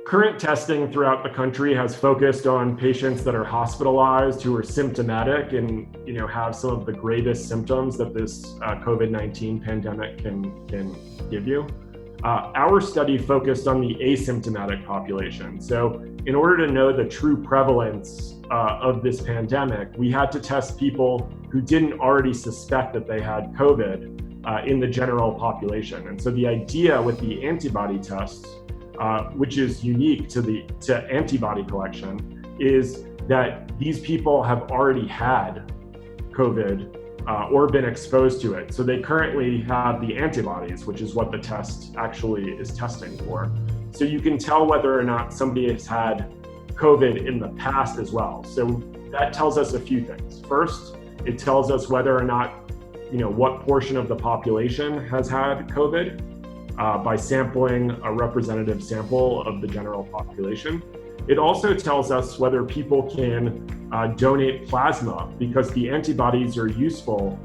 Current testing throughout the country has focused on patients that are hospitalized who are symptomatic and have some of the gravest symptoms that this COVID-19 pandemic can give you. Our study focused on the asymptomatic population. So in order to know the true prevalence of this pandemic, we had to test people who didn't already suspect that they had COVID in the general population. And so the idea with the antibody tests, which is unique to antibody collection, is that these people have already had COVID or been exposed to it. So they currently have the antibodies, which is what the test actually is testing for. So you can tell whether or not somebody has had COVID in the past as well. So that tells us a few things. First, it tells us whether or not, what portion of the population has had COVID by sampling a representative sample of the general population. It also tells us whether people can donate plasma, because the antibodies are useful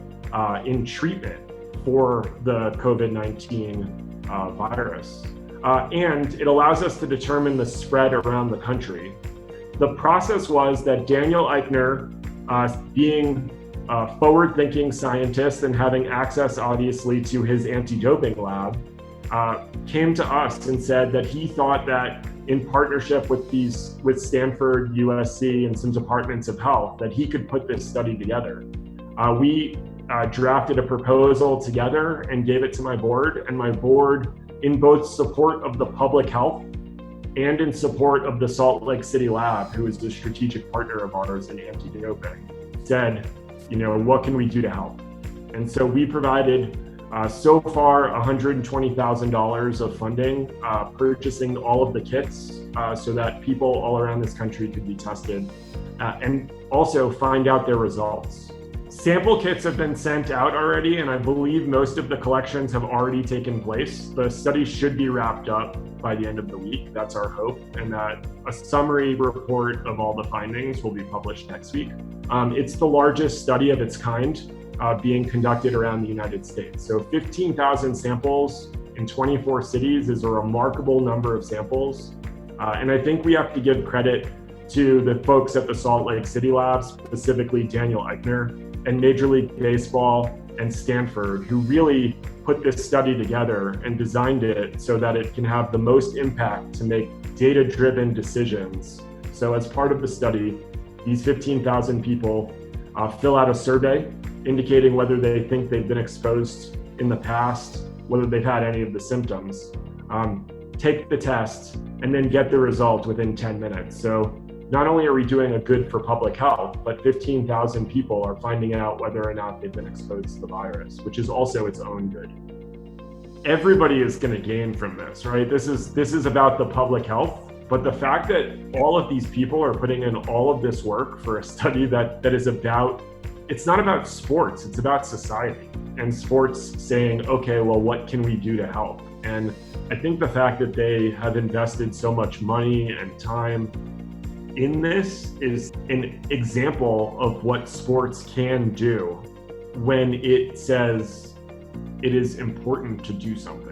in treatment for the COVID-19 virus. And it allows us to determine the spread around the country. The process was that Daniel Eichner, being a forward-thinking scientist and having access, obviously, to his anti-doping lab, came to us and said that he thought that in partnership with Stanford, USC, and some departments of health, that he could put this study together. We drafted a proposal together and gave it to my board, and my board, in both support of the public health and in support of the Salt Lake City lab, who is the strategic partner of ours in anti-doping, said, what can we do to help? And so we provided so far $120,000 of funding, purchasing all of the kits so that people all around this country could be tested and also find out their results. Sample kits have been sent out already, and I believe most of the collections have already taken place. The study should be wrapped up by the end of the week. That's our hope, and that a summary report of all the findings will be published next week. It's the largest study of its kind being conducted around the United States. So 15,000 samples in 24 cities is a remarkable number of samples. And I think we have to give credit to the folks at the Salt Lake City Lab, specifically Daniel Eichner, and Major League Baseball and Stanford, who really put this study together and designed it so that it can have the most impact to make data-driven decisions. So as part of the study, these 15,000 people fill out a survey indicating whether they think they've been exposed in the past, whether they've had any of the symptoms, take the test, and then get the result within 10 minutes. So not only are we doing a good for public health, but 15,000 people are finding out whether or not they've been exposed to the virus, which is also its own good. Everybody is going to gain from this, right? This is about the public health, but the fact that all of these people are putting in all of this work for a study that is about, it's not about sports, it's about society, and sports saying, okay, well, what can we do to help? And I think the fact that they have invested so much money and time in this is an example of what sports can do when it says it is important to do something.